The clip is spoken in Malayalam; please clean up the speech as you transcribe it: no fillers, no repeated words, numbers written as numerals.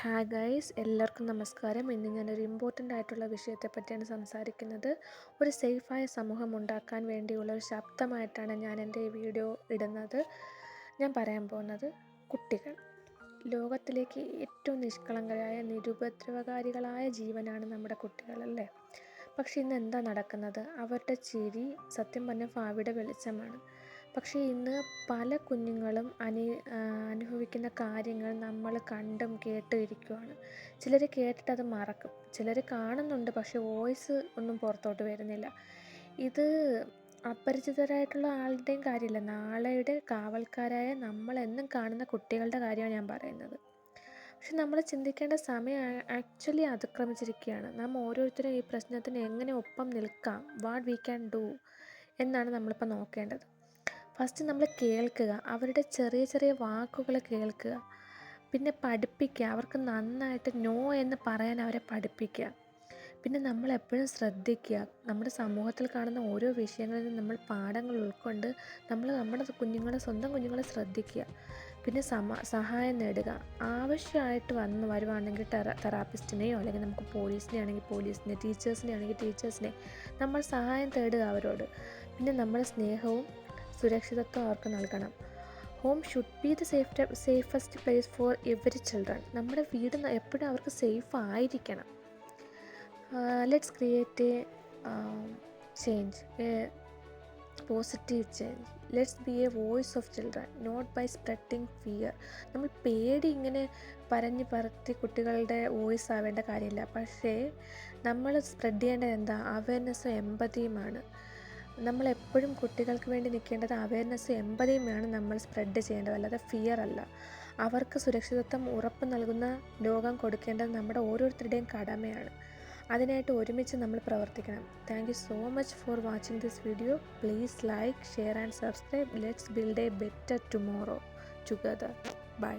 ഹായ് ഗൈസ്, എല്ലാവർക്കും നമസ്കാരം. ഇന്ന് ഞാനൊരു ഇമ്പോർട്ടൻ്റ് ആയിട്ടുള്ള വിഷയത്തെ പറ്റിയാണ് സംസാരിക്കുന്നത്. ഒരു സേഫായ സമൂഹം ഉണ്ടാക്കാൻ വേണ്ടിയുള്ള ഒരു ശബ്ദമായിട്ടാണ് ഞാൻ എൻ്റെ ഈ വീഡിയോ ഇടുന്നത്. ഞാൻ പറയാൻ പോകുന്നത് കുട്ടികൾ. ലോകത്തിലേക്ക് ഏറ്റവും നിഷ്കളങ്കരായ നിരുപദ്രവകാരികളായ ജീവനാണ് നമ്മുടെ കുട്ടികളല്ലേ. പക്ഷേ ഇന്ന് എന്താ നടക്കുന്നത്? അവരുടെ ചിരി സത്യം പറഞ്ഞാൽ ഭാവിയുടെ വെളിച്ചമാണ്. പക്ഷേ ഇന്ന് പല കുഞ്ഞുങ്ങളും അനുഭവിക്കുന്ന കാര്യങ്ങൾ നമ്മൾ കണ്ടും കേട്ടും ഇരിക്കുവാണ്. ചിലർ കേട്ടിട്ട് അത് മറക്കും, ചിലർ കാണുന്നുണ്ട് പക്ഷേ വോയിസ് ഒന്നും പുറത്തോട്ട് വരുന്നില്ല. ഇത് അപരിചിതരായിട്ടുള്ള ആളുടെയും കാര്യമില്ല, നാളെയുടെ കാവൽക്കാരായ നമ്മളെന്നും കാണുന്ന കുട്ടികളുടെ കാര്യമാണ് ഞാൻ പറയുന്നത്. പക്ഷെ നമ്മൾ ചിന്തിക്കേണ്ട സമയം ആക്ച്വലി അതിക്രമിച്ചിരിക്കുകയാണ്. നാം ഓരോരുത്തരും ഈ പ്രശ്നത്തിന് എങ്ങനെ ഒപ്പം നിൽക്കാം, വാട്ട് വി ക്യാൻ ഡു എന്നാണ് നമ്മളിപ്പോൾ നോക്കേണ്ടത്. ഫസ്റ്റ് നമ്മൾ കേൾക്കുക, അവരുടെ ചെറിയ ചെറിയ വാക്കുകൾ കേൾക്കുക, പിന്നെ പഠിപ്പിക്കുക. അവർക്ക് നന്നായിട്ട് നോ എന്ന് പറയാൻ അവരെ പഠിപ്പിക്കുക. പിന്നെ നമ്മളെപ്പോഴും ശ്രദ്ധിക്കുക, നമ്മുടെ സമൂഹത്തിൽ കാണുന്ന ഓരോ വിഷയങ്ങളിൽ നിന്ന് നമ്മൾ പാഠങ്ങൾ ഉൾക്കൊണ്ട് നമ്മുടെ സ്വന്തം കുഞ്ഞുങ്ങളെ ശ്രദ്ധിക്കുക. പിന്നെ സഹായം നേടുക. ആവശ്യമായിട്ട് വരുവാണെങ്കിൽ തെറാപ്പിസ്റ്റിനെയോ അല്ലെങ്കിൽ നമുക്ക് പോലീസിനെ ആണെങ്കിൽ പോലീസിനെ, ടീച്ചേഴ്സിനെ ആണെങ്കിൽ ടീച്ചേഴ്സിനെ നമ്മൾ സഹായം തേടുക അവരോട്. പിന്നെ നമ്മുടെ സ്നേഹവും സുരക്ഷിതത്വം അവർക്ക് നൽകണം. Home should be the safest place for every children. നമ്മുടെ വീട് എപ്പോഴും അവർക്ക് സേഫ് ആയിരിക്കണം. Let's create a change, a positive change. Let's be a voice of children, not by spreading fear. നമ്മൾ പേടി ഇങ്ങനെ പറത്തി കുട്ടികളുടെ വോയിസ് ആവേണ്ട കാര്യമില്ല. പക്ഷേ നമ്മൾ സ്പ്രെഡ് ചെയ്യേണ്ടത് എന്താ? അവയർനെസ്സും എമ്പതിയുമാണ്. നമ്മളെപ്പോഴും കുട്ടികൾക്ക് വേണ്ടി നിൽക്കേണ്ടത് അവയർനെസ്സും എമ്പതിയുമാണ് നമ്മൾ സ്പ്രെഡ് ചെയ്യേണ്ടത്, അല്ലാതെ ഫിയർ അല്ല. അവർക്ക് സുരക്ഷിതത്വം ഉറപ്പ് നൽകുന്ന ലോകം കൊടുക്കേണ്ടത് നമ്മുടെ ഓരോരുത്തരുടെയും കടമയാണ്. അതിനായിട്ട് ഒരുമിച്ച് നമ്മൾ പ്രവർത്തിക്കണം. Thank you so much for watching this video. Please like, share and subscribe. Let's build a better tomorrow together. By.